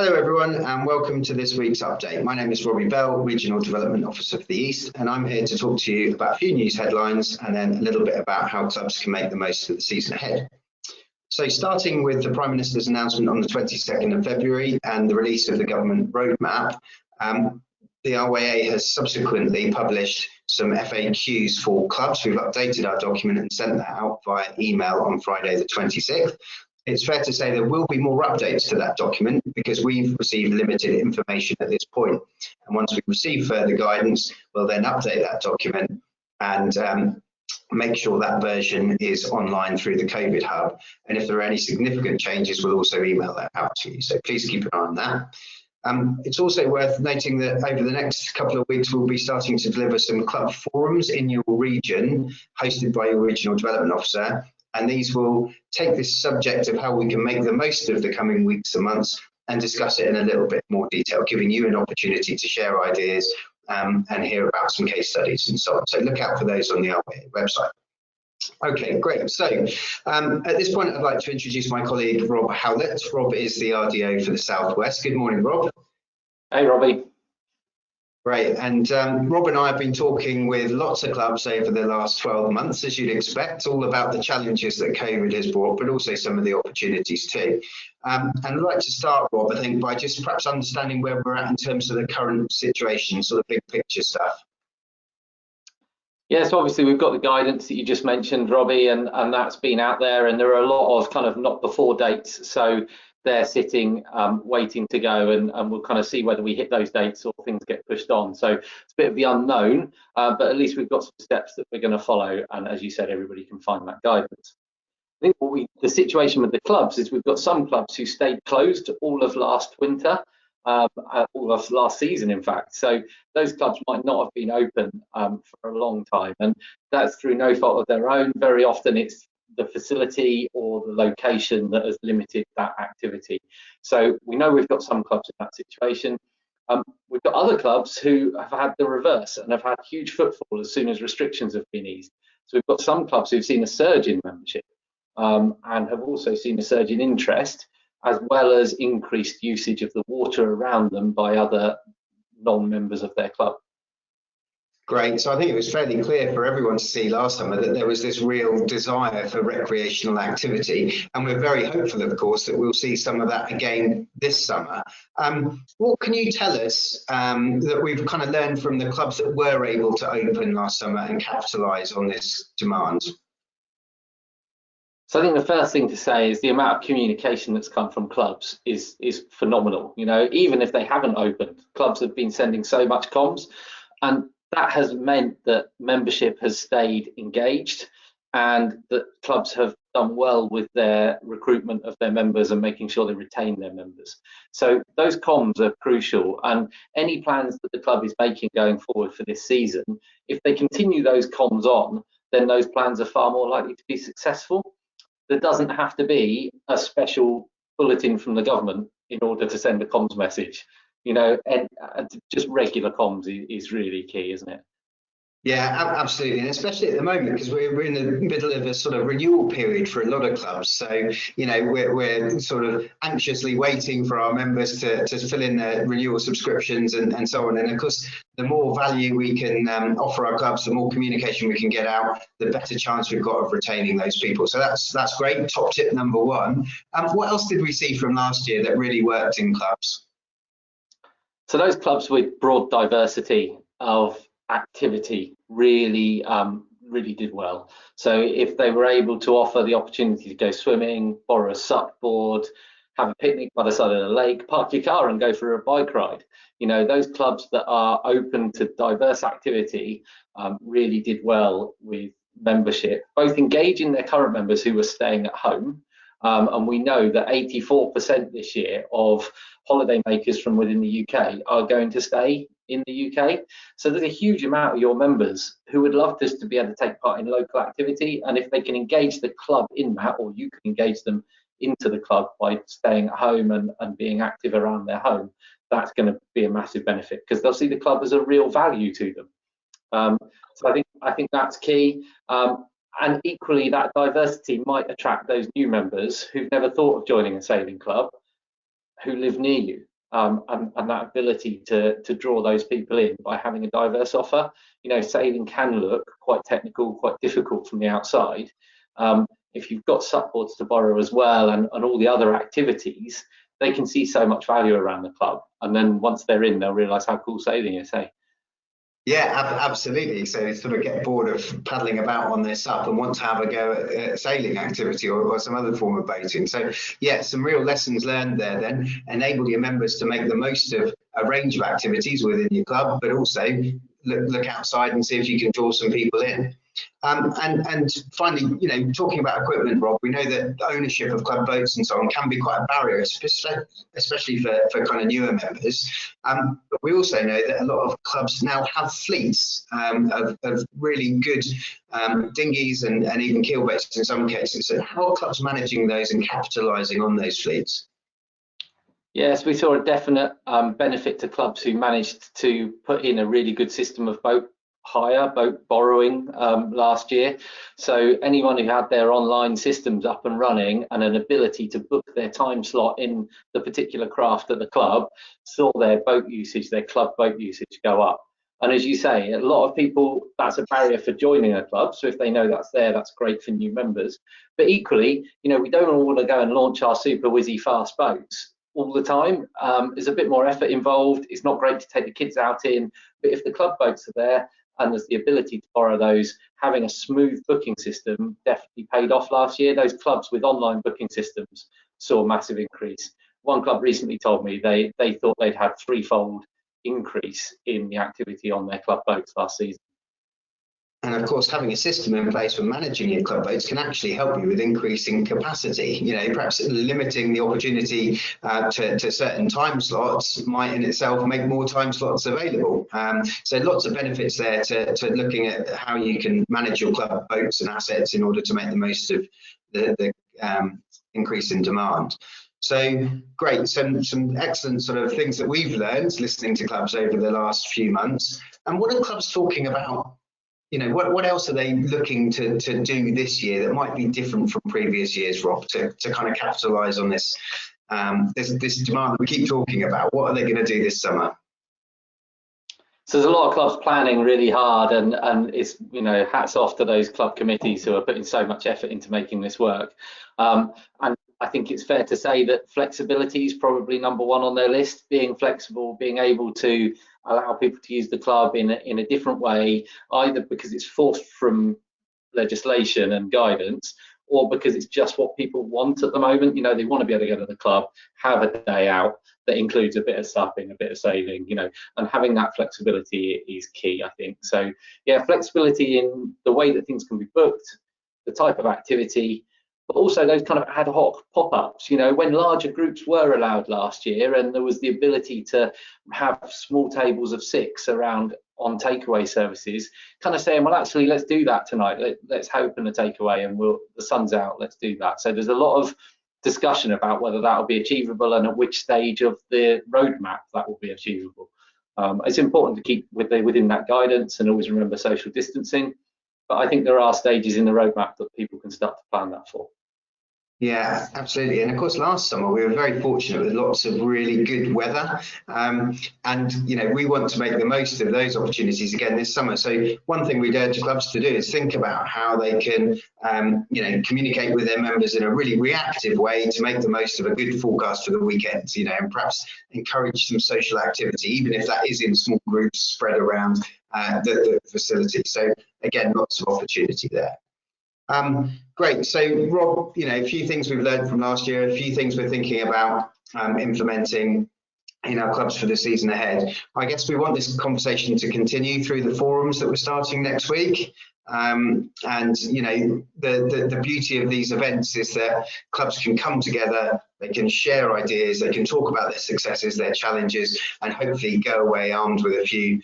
Hello everyone and welcome to this week's update. My name is Robbie Bell, Regional Development Officer for the East, and I'm here to talk to you about a few news headlines and then a little bit about how clubs can make the most of the season ahead. So starting with the Prime Minister's announcement on the 22nd of February and the release of the government roadmap, the RYA has subsequently published some FAQs for clubs. We've updated our document and sent that out via email on Friday the 26th. It's fair to say there will be more updates to that document because we've received limited information at this point. And once we receive further guidance, we'll then update that document and make sure that version is online through the COVID Hub. And if there are any significant changes, we'll also email that out to you. So please keep an eye on that. It's also worth noting that over the next couple of weeks, we'll be starting to deliver some club forums in your region, hosted by your Regional Development Officer. And these will take this subject of how we can make the most of the coming weeks and months and discuss it in a little bit more detail, giving you an opportunity to share ideas and hear about some case studies and so on. So look out for those on the RYA website. Okay, great. So at this point, I'd like to introduce my colleague, Rob Howlett. Rob is the RDO for the Southwest. Good morning, Rob. Hey, Robbie. Great, and Rob and I have been talking with lots of clubs over the last 12 months, as you'd expect, all about the challenges that COVID has brought, but also some of the opportunities too. And I'd like to start, Rob, I think, by just perhaps understanding where we're at in terms of the current situation, sort of big picture stuff. Yes, obviously we've got the guidance that you just mentioned, Robbie, and that's been out there, and there are a lot of kind of not before dates. So they're sitting waiting to go, and we'll kind of see whether we hit those dates or things get pushed on. So it's a bit of the unknown, but at least we've got some steps that we're going to follow. And as you said, everybody can find that guidance. I think the situation with the clubs is we've got some clubs who stayed closed all of last winter, all of last season, in fact. So those clubs might not have been open for a long time, and that's through no fault of their own. Very often it's the facility or the location that has limited that activity. So we know we've got some clubs in that situation. We've got other clubs who have had the reverse and have had huge footfall as soon as restrictions have been eased. So we've got some clubs who've seen a surge in membership and have also seen a surge in interest, as well as increased usage of the water around them by other non-members of their club. Great. So I think it was fairly clear for everyone to see last summer that there was this real desire for recreational activity. And we're very hopeful, of course, that we'll see some of that again this summer. What can you tell us that we've kind of learned from the clubs that were able to open last summer and capitalise on this demand? So I think the first thing to say is the amount of communication that's come from clubs is phenomenal. You know, even if they haven't opened, clubs have been sending so much comms, and that has meant that membership has stayed engaged and that clubs have done well with their recruitment of their members and making sure they retain their members. So those comms are crucial, and any plans that the club is making going forward for this season, if they continue those comms on, then those plans are far more likely to be successful. There doesn't have to be a special bulletin from the government in order to send a comms message. You know, and just regular comms is really key, isn't it? Yeah, absolutely, and especially at the moment because we're in the middle of a sort of renewal period for a lot of clubs. So you know we're sort of anxiously waiting for our members to fill in their renewal subscriptions and so on. And of course, the more value we can offer our clubs, the more communication we can get out, the better chance we've got of retaining those people. So that's great. Top tip number one. What else did we see from last year that really worked in clubs? So those clubs with broad diversity of activity really did well. So if they were able to offer the opportunity to go swimming, borrow a sup board, have a picnic by the side of the lake, park your car and go for a bike ride, you know, those clubs that are open to diverse activity really did well with membership, both engaging their current members who were staying at home. And we know that 84% this year of holiday makers from within the UK are going to stay in the UK. So there's a huge amount of your members who would love this to be able to take part in local activity. And if they can engage the club in that, or you can engage them into the club by staying at home and being active around their home, that's going to be a massive benefit because they'll see the club as a real value to them. So I think that's key. And equally, that diversity might attract those new members who've never thought of joining a sailing club, who live near you. and that ability to draw those people in by having a diverse offer. Sailing can look quite technical, quite difficult from the outside. If you've got supports to borrow as well, and all the other activities, they can see so much value around the club. And then once they're in, they'll realise how cool sailing is, hey? Yeah, absolutely. So they sort of get bored of paddling about on their SUP and want to have a go at a sailing activity or some other form of boating. So yeah, some real lessons learned there then. Enable your members to make the most of a range of activities within your club, but also look outside and see if you can draw some people in. And finally, talking about equipment, Rob, we know that ownership of club boats and so on can be quite a barrier, especially for kind of newer members. But we also know that a lot of clubs now have fleets of really good dinghies and even keel boats in some cases. So how are clubs managing those and capitalising on those fleets? Yes, we saw a definite benefit to clubs who managed to put in a really good system of boat hire, boat borrowing last year. So anyone who had their online systems up and running and an ability to book their time slot in the particular craft at the club saw their boat usage, their club boat usage go up. And as you say, a lot of people, that's a barrier for joining a club. So if they know that's there, that's great for new members. But equally, we don't all want to go and launch our super whizzy fast boats all the time. There's a bit more effort involved. It's not great to take the kids out in, but if the club boats are there and there's the ability to borrow those, having a smooth booking system definitely paid off last year. Those clubs with online booking systems saw a massive increase. One club recently told me they thought they'd had threefold increase in the activity on their club boats last season. And of course, having a system in place for managing your club boats can actually help you with increasing capacity. Perhaps limiting the opportunity to certain time slots might in itself make more time slots available. So lots of benefits there to looking at how you can manage your club boats and assets in order to make the most of the increase in demand. So great, some excellent sort of things that we've learned listening to clubs over the last few months. And what are clubs talking about? What else are they looking to do this year that might be different from previous years, Rob, to kind of capitalise on this this demand that we keep talking about? What are they going to do this summer? So there's a lot of clubs planning really hard, and it's hats off to those club committees who are putting so much effort into making this work. And I think it's fair to say that flexibility is probably number one on their list. Being flexible, being able to allow people to use the club in a different way, either because it's forced from legislation and guidance, or because it's just what people want at the moment. They want to be able to go to the club, have a day out that includes a bit of supping, a bit of sailing, and having that flexibility is key, I think. So yeah, flexibility in the way that things can be booked, the type of activity, but also those kind of ad hoc pop-ups. When larger groups were allowed last year and there was the ability to have small tables of 6 around on takeaway services, kind of saying, well, actually, let's do that tonight. Let's open a takeaway and the sun's out, let's do that. So there's a lot of discussion about whether that will be achievable and at which stage of the roadmap that will be achievable. It's important to keep within that guidance and always remember social distancing. But I think there are stages in the roadmap that people can start to plan that for. Yeah, absolutely. And of course, last summer we were very fortunate with lots of really good weather. And we want to make the most of those opportunities again this summer. So one thing we'd urge clubs to do is think about how they can, communicate with their members in a really reactive way to make the most of a good forecast for the weekend, and perhaps encourage some social activity, even if that is in small groups spread around the facility. So again, lots of opportunity there. Great. So Rob, a few things we've learned from last year, a few things we're thinking about implementing in our clubs for the season ahead. I guess we want this conversation to continue through the forums that we're starting next week. The beauty of these events is that clubs can come together, they can share ideas, they can talk about their successes, their challenges, and hopefully go away armed with a few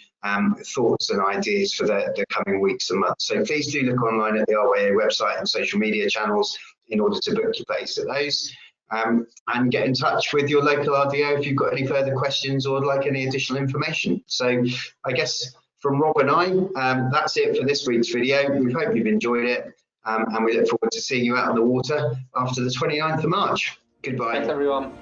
thoughts and ideas for the coming weeks and months. So please do look online at the RYA website and social media channels in order to book your place at those. And get in touch with your local RDO if you've got any further questions or would like any additional information. So I guess from Rob and I, that's it for this week's video. We hope you've enjoyed it, and we look forward to seeing you out on the water after the 29th of March. Goodbye. Thanks, everyone.